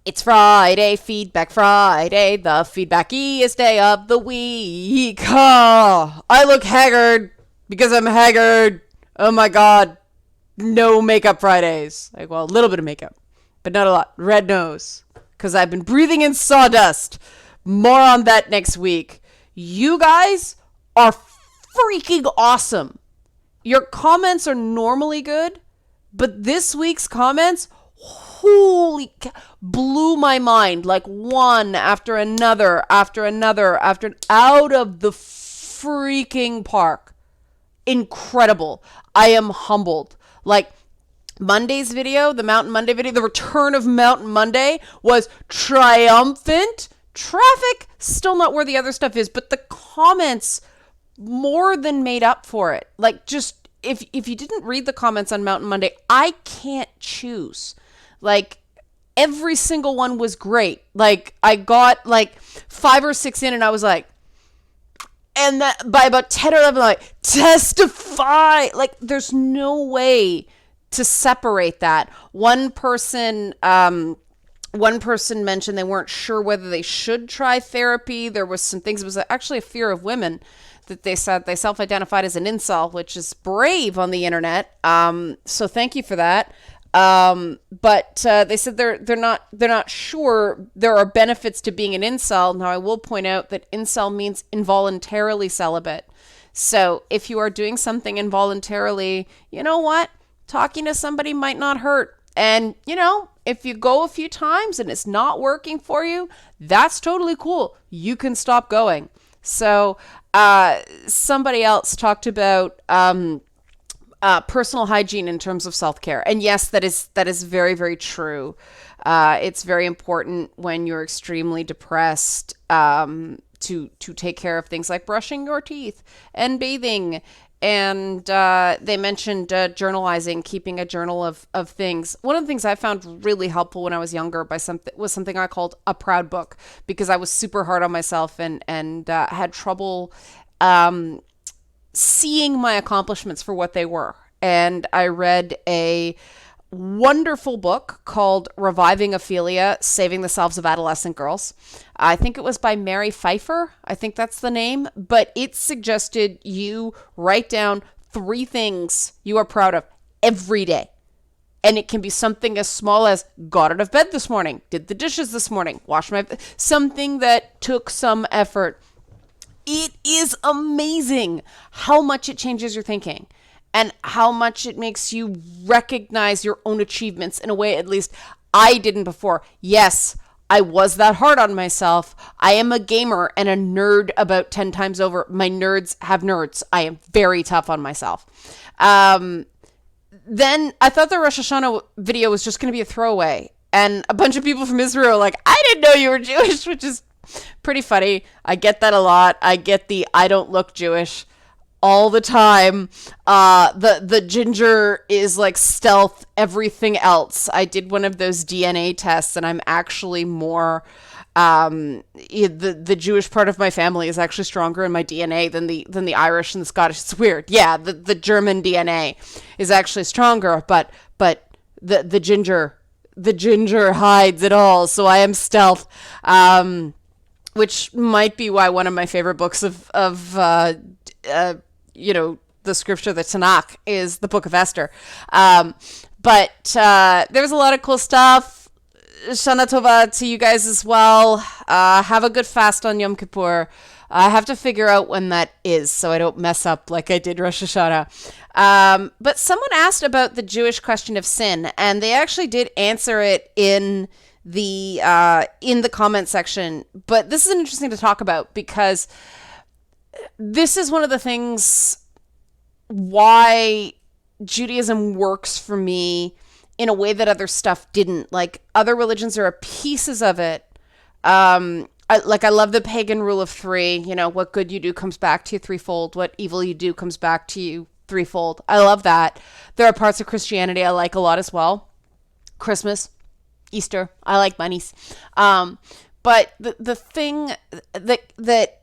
It's Friday, Feedback Friday, the feedbackiest day of the week. Oh, I look haggard because I'm haggard. Oh my god. No makeup Fridays. Like, well, a little bit of makeup, but not a lot. Red nose. Because I've been breathing in sawdust. More on that next week. You guys are freaking awesome. Your comments are normally good, but this week's comments, holy cow, blew my mind. Like one after another, out of the freaking park. Incredible. I am humbled. Like Monday's video, the Mountain Monday video, the return of Mountain Monday was triumphant. Traffic, still not where the other stuff is, but the comments more than made up for it. Like, just if you didn't read the comments on Mountain Monday, I can't choose. Like, every single one was great. Like, I got like 5 or 6 in and I was like, and that by about 10 or 11, like, testify. Like, there's no way to separate that. One person mentioned they weren't sure whether they should try therapy. There was some things. It was actually a fear of women that they said they self-identified as an incel, which is brave on the internet. So thank you for that. But they said they're not sure there are benefits to being an incel. Now, I will point out that incel means involuntarily celibate. So if you are doing something involuntarily, you know what? Talking to somebody might not hurt. And, you know, if you go a few times and it's not working for you, that's totally cool. You can stop going. So somebody else talked about personal hygiene in terms of self-care. And yes, that is very, very true. It's very important when you're extremely depressed to take care of things like brushing your teeth and bathing. And they mentioned journalizing, keeping a journal of things. One of the things I found really helpful when I was younger was something I called a proud book, because I was super hard on myself and had trouble seeing my accomplishments for what they were. And I read a wonderful book called Reviving Ophelia, Saving the Selves of Adolescent Girls. I think it was by Mary Pfeiffer. I think that's the name. But it suggested you write down 3 things you are proud of every day. And it can be something as small as got out of bed this morning, did the dishes this morning, washed my... something that took some effort. It is amazing how much it changes your thinking and how much it makes you recognize your own achievements in a way, at least I didn't before. Yes, I was that hard on myself. I am a gamer and a nerd about 10 times over. My nerds have nerds. I am very tough on myself. Then I thought the Rosh Hashanah video was just going to be a throwaway. And a bunch of people from Israel were like, I didn't know you were Jewish, which is pretty funny. I get that a lot. I get the I don't look Jewish all the time. The ginger is like stealth everything else. I did one of those DNA tests and I'm actually more the Jewish part of my family is actually stronger in my DNA than the Irish and the Scottish. It's weird. Yeah, the German DNA is actually stronger, but the ginger hides it all. So I am stealth. Which might be why one of my favorite books of the scripture, the Tanakh, is the Book of Esther. But there was a lot of cool stuff. Shana Tova to you guys as well. Have a good fast on Yom Kippur. I have to figure out when that is so I don't mess up like I did Rosh Hashanah. But someone asked about the Jewish question of sin, and they actually did answer it in the comment section. But this is interesting to talk about because this is one of the things why Judaism works for me in a way that other stuff didn't. Like, other religions are pieces of it. I love the pagan rule of 3. You know, what good you do comes back to you threefold. What evil you do comes back to you threefold. I love that. There are parts of Christianity I like a lot as well. Christmas, Easter, I like bunnies. But the thing that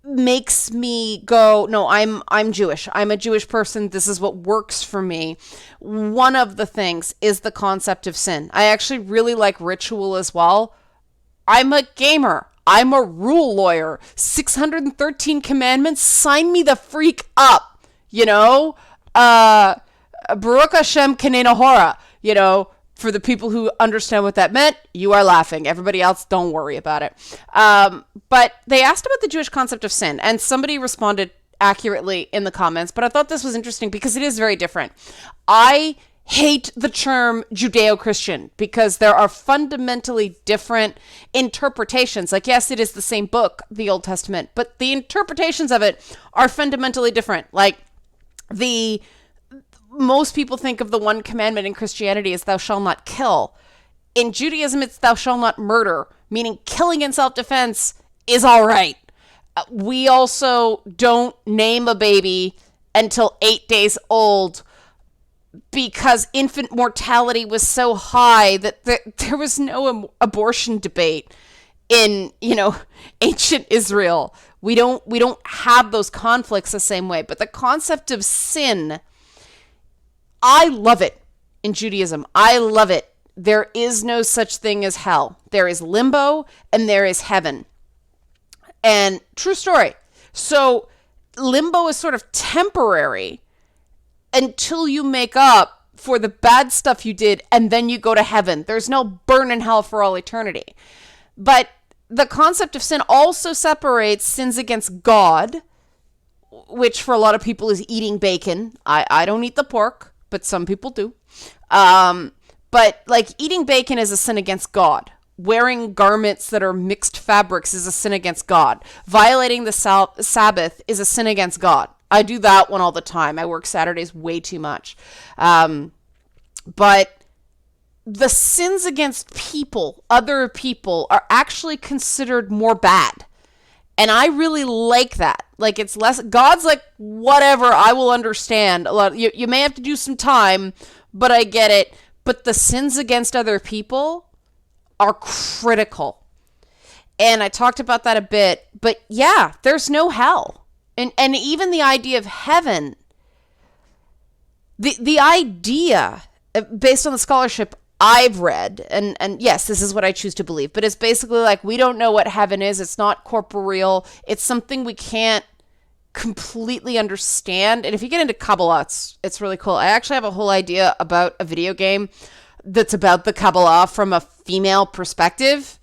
makes me go, no, I'm Jewish. I'm a Jewish person. This is what works for me. One of the things is the concept of sin. I actually really like ritual as well. I'm a gamer. I'm a rule lawyer. 613 commandments. Sign me the freak up. You know? Baruch Hashem Kanena Hora. You know? For the people who understand what that meant, you are laughing. Everybody else, don't worry about it. But they asked about the Jewish concept of sin, and somebody responded accurately in the comments, but I thought this was interesting because it is very different. I hate the term Judeo-Christian because there are fundamentally different interpretations. Like, yes, it is the same book, the Old Testament, but the interpretations of it are fundamentally different. Like, most people think of the one commandment in Christianity as thou shalt not kill. In Judaism, it's thou shalt not murder, meaning killing in self-defense is all right. We also don't name a baby until 8 days old because infant mortality was so high that there was no abortion debate in, ancient Israel. We don't have those conflicts the same way. But the concept of sin, I love it in Judaism. I love it. There is no such thing as hell. There is limbo and there is heaven. And true story. So limbo is sort of temporary until you make up for the bad stuff you did and then you go to heaven. There's no burn in hell for all eternity. But the concept of sin also separates sins against God, which for a lot of people is eating bacon. I don't eat the pork, but some people do. But like eating bacon is a sin against God. Wearing garments that are mixed fabrics is a sin against God. Violating the Sabbath is a sin against God. I do that one all the time. I work Saturdays way too much. But the sins against people, other people, are actually considered more bad. And I really like that. Like, it's less, God's like, whatever, I will understand. You may have to do some time, but I get it. But the sins against other people are critical. And I talked about that a bit. But yeah, there's no hell. And even the idea of heaven, the idea, based on the scholarship I've read, and yes, this is what I choose to believe, but it's basically like, we don't know what heaven is. It's not corporeal. It's something we can't completely understand. And if you get into Kabbalah, it's really cool. I actually have a whole idea about a video game that's about the Kabbalah from a female perspective.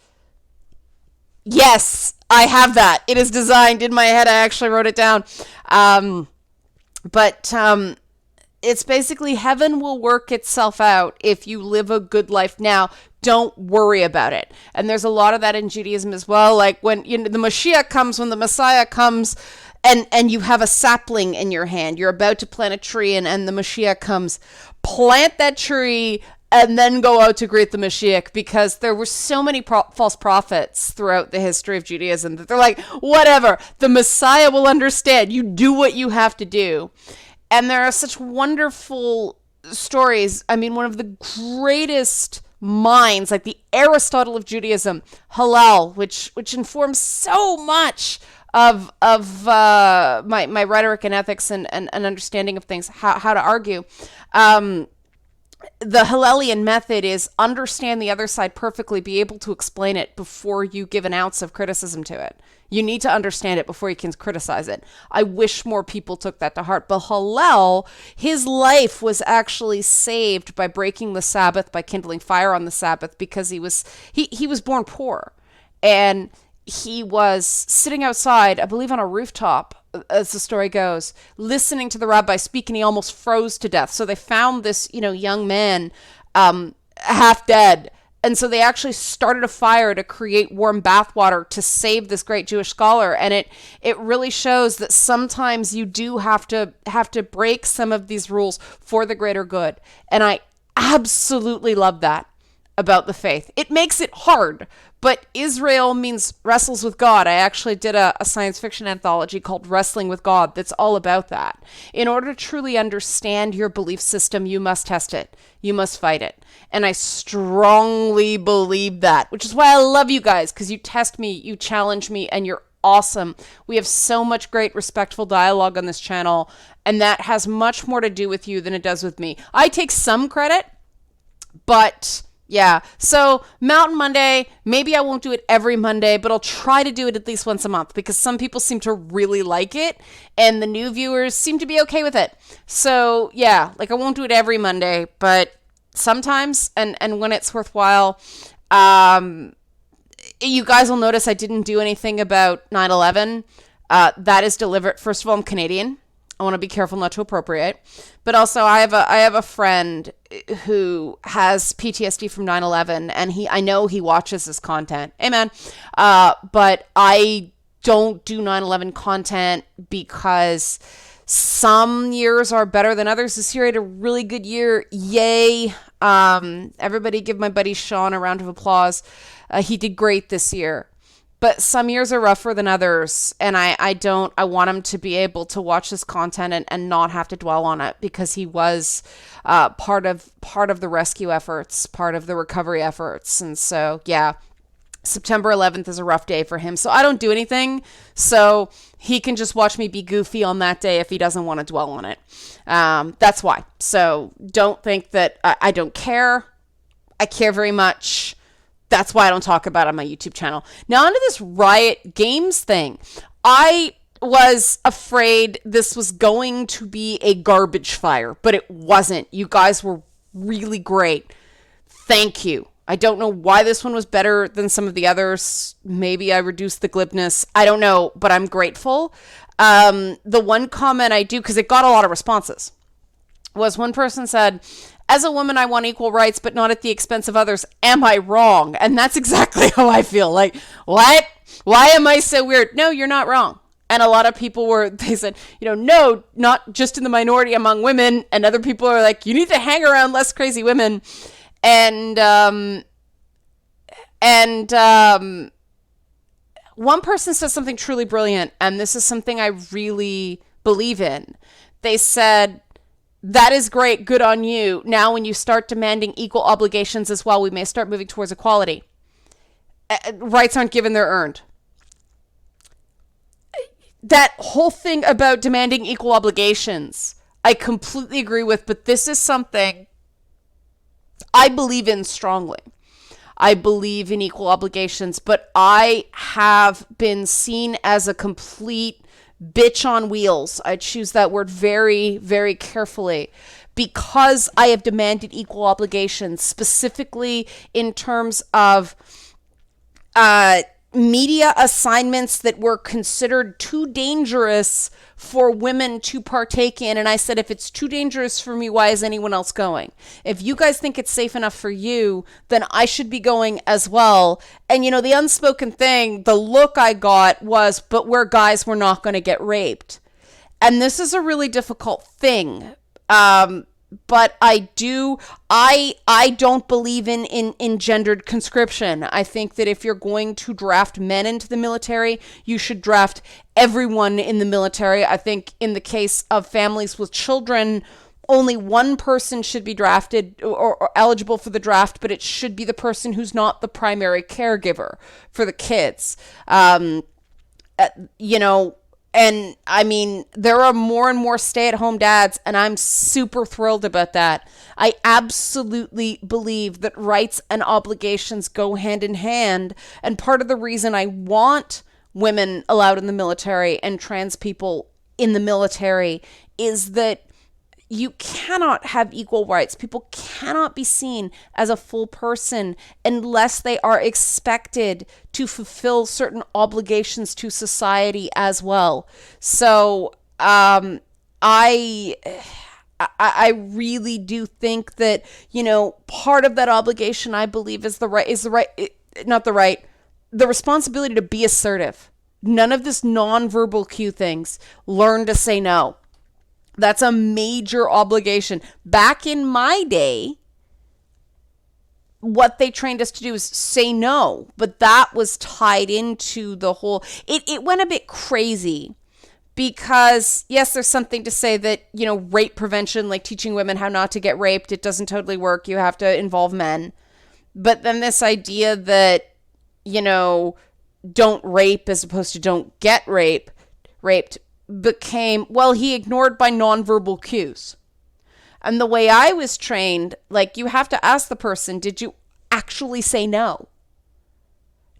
Yes, I have that. It is designed in my head. I actually wrote it down. But it's basically heaven will work itself out if you live a good life now. Don't worry about it. And there's a lot of that in Judaism as well. Like when the Mashiach comes, when the Messiah comes, and you have a sapling in your hand, you're about to plant a tree, and the Mashiach comes, plant that tree and then go out to greet the Mashiach, because there were so many false prophets throughout the history of Judaism that they're like, whatever, the Messiah will understand. You do what you have to do. And there are such wonderful stories. I mean, one of the greatest minds, like the Aristotle of Judaism, Hillel, which informs so much of my rhetoric and ethics and understanding of things, how to argue. The Hillelian method is understand the other side perfectly, be able to explain it before you give an ounce of criticism to it. You need to understand it before you can criticize it. I wish more people took that to heart. But Hillel, his life was actually saved by breaking the Sabbath, by kindling fire on the Sabbath, because he was born poor. And he was sitting outside, I believe on a rooftop, as the story goes, listening to the rabbi speak, and he almost froze to death. So they found this, young man half dead. And so they actually started a fire to create warm bathwater to save this great Jewish scholar. And it really shows that sometimes you do have to break some of these rules for the greater good. And I absolutely love that about the faith. It makes it hard, but Israel means wrestles with God. I actually did a science fiction anthology called Wrestling with God that's all about that. In order to truly understand your belief system, you must test it. You must fight it. And I strongly believe that, which is why I love you guys, because you test me, you challenge me, and you're awesome. We have so much great respectful dialogue on this channel, and that has much more to do with you than it does with me. I take some credit, but yeah. So Mountain Monday, maybe I won't do it every Monday, but I'll try to do it at least once a month because some people seem to really like it and the new viewers seem to be okay with it. So yeah, like I won't do it every Monday, but sometimes, and when it's worthwhile. You guys will notice I didn't do anything about 9/11. That is deliberate. First of all, I'm Canadian. I want to be careful not to appropriate. But also, I have a friend who has PTSD from 9/11, and I know he watches this content. Amen. But I don't do 9/11 content because some years are better than others. This year I had a really good year. Yay. Everybody give my buddy Sean a round of applause. He did great this year. But some years are rougher than others, and I want him to be able to watch this content and not have to dwell on it because he was part of the rescue efforts, part of the recovery efforts. And so, yeah, September 11th is a rough day for him. So I don't do anything, so he can just watch me be goofy on that day if he doesn't want to dwell on it. That's why. So don't think that I don't care. I care very much. That's why I don't talk about it on my YouTube channel. Now, onto this Riot Games thing. I was afraid this was going to be a garbage fire, but it wasn't. You guys were really great. Thank you. I don't know why this one was better than some of the others. Maybe I reduced the glibness. I don't know, but I'm grateful. The one comment I do, because it got a lot of responses, was one person said, as a woman, I want equal rights, but not at the expense of others. Am I wrong? And that's exactly how I feel. Like, what? Why am I so weird? No, you're not wrong. And a lot of people they said, no, not just in the minority among women. And other people are like, you need to hang around less crazy women. And one person says something truly brilliant, and this is something I really believe in. They said, that is great, good on you. Now when you start demanding equal obligations as well, we may start moving towards equality. Rights aren't given, they're earned. That whole thing about demanding equal obligations, I completely agree with, but this is something I believe in strongly. I believe in equal obligations, but I have been seen as a complete bitch on wheels. I choose that word very, very carefully because I have demanded equal obligations, specifically in terms of media assignments that were considered too dangerous for women to partake in. And I said, if it's too dangerous for me, why is anyone else going? If you guys think it's safe enough for you, then I should be going as well. And the unspoken thing, the look I got was, but where guys were not going to get raped. And this is a really difficult thing. But I don't believe in gendered conscription. I think that if you're going to draft men into the military, you should draft everyone in the military. I think in the case of families with children, only one person should be drafted or eligible for the draft, but it should be the person who's not the primary caregiver for the kids. And I mean, there are more and more stay-at-home dads, and I'm super thrilled about that. I absolutely believe that rights and obligations go hand in hand. And part of the reason I want women allowed in the military and trans people in the military is that you cannot have equal rights. People cannot be seen as a full person unless they are expected to fulfill certain obligations to society as well. So I really do think that, part of that obligation, I believe, is the responsibility to be assertive. None of this nonverbal cue things. Learn to say no. That's a major obligation. Back in my day, what they trained us to do is say no, but that was tied into the whole, it went a bit crazy because yes, there's something to say that, rape prevention, like teaching women how not to get raped, it doesn't totally work. You have to involve men. But then this idea that, don't rape as opposed to don't get raped became, well, he ignored my nonverbal cues. And the way I was trained, like, you have to ask the person, did you actually say no?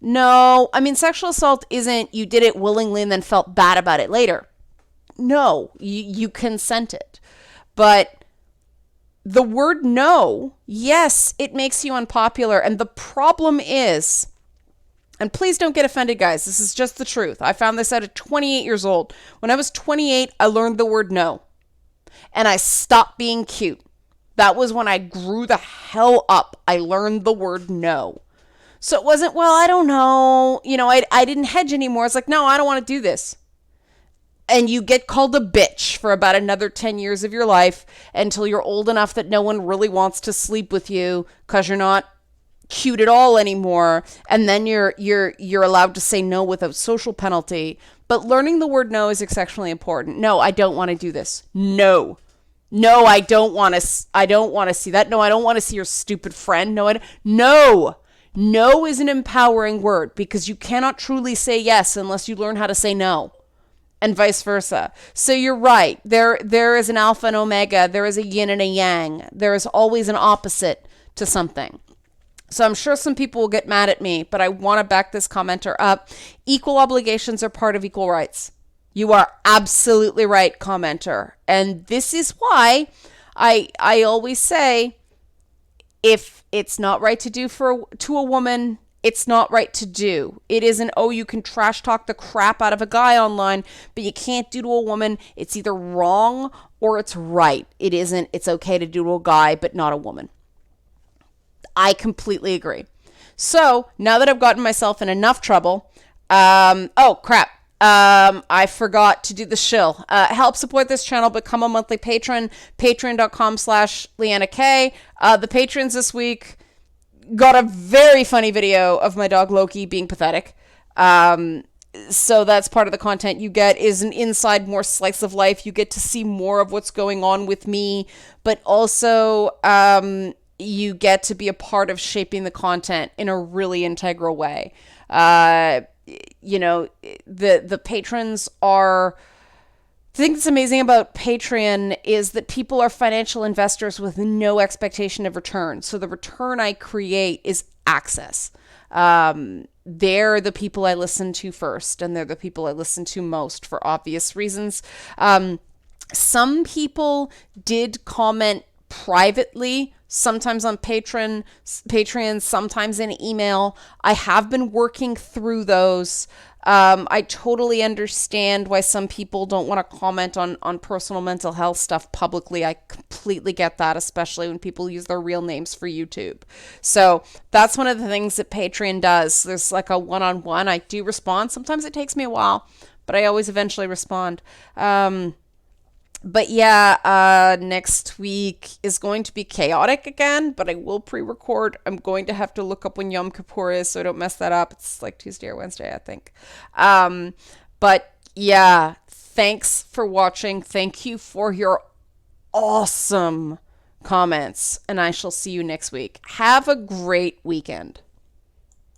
No. I mean, sexual assault isn't you did it willingly and then felt bad about it later. No, you consented. But the word no, yes, it makes you unpopular. And the problem is, and please don't get offended, guys, this is just the truth. I found this out at 28 years old. When I was 28, I learned the word no. And I stopped being cute. That was when I grew the hell up. I learned the word no. So it wasn't, well, I don't know. I didn't hedge anymore. It's like, no, I don't want to do this. And you get called a bitch for about another 10 years of your life until you're old enough that no one really wants to sleep with you because you're not cute at all anymore. And then you're allowed to say no without social penalty. But learning the word no is exceptionally important. No, I don't want to do this. No, I don't want to see that. No, I don't want to see your stupid friend. No. No is an empowering word because you cannot truly say yes unless you learn how to say no, and vice versa. So you're right. There is an alpha and omega. There is a yin and a yang. There is always an opposite to something. So I'm sure some people will get mad at me, but I want to back this commenter up. Equal obligations are part of equal rights. You are absolutely right, commenter. And this is why I always say, if it's not right to do to a woman, it's not right to do. It isn't, oh, you can trash talk the crap out of a guy online, but you can't do to a woman. It's either wrong or it's right. It isn't, it's okay to do to a guy, but not a woman. I completely agree. So now that I've gotten myself in enough trouble, oh crap. I forgot to do the shill. Help support this channel. Become a monthly patron. Patreon.com/LeannaK. The patrons this week got a very funny video of my dog Loki being pathetic. So that's part of the content you get is an inside, more slice of life. You get to see more of what's going on with me, but also you get to be a part of shaping the content in a really integral way. The patrons are, the thing that's amazing about Patreon is that people are financial investors with no expectation of return. So the return I create is access. They're the people I listen to first, and they're the people I listen to most for obvious reasons. Some people did comment privately, sometimes on Patreon, sometimes in email. I have been working through those. I totally understand why some people don't want to comment on personal mental health stuff publicly. I completely get that, especially when people use their real names for YouTube. So that's one of the things that Patreon does. There's like a one-on-one. I do respond. Sometimes it takes me a while, but I always eventually respond. But yeah, next week is going to be chaotic again, but I will pre-record. I'm going to have to look up when Yom Kippur is so I don't mess that up. It's like Tuesday or Wednesday, I think. But yeah, thanks for watching. Thank you for your awesome comments, and I shall see you next week. Have a great weekend.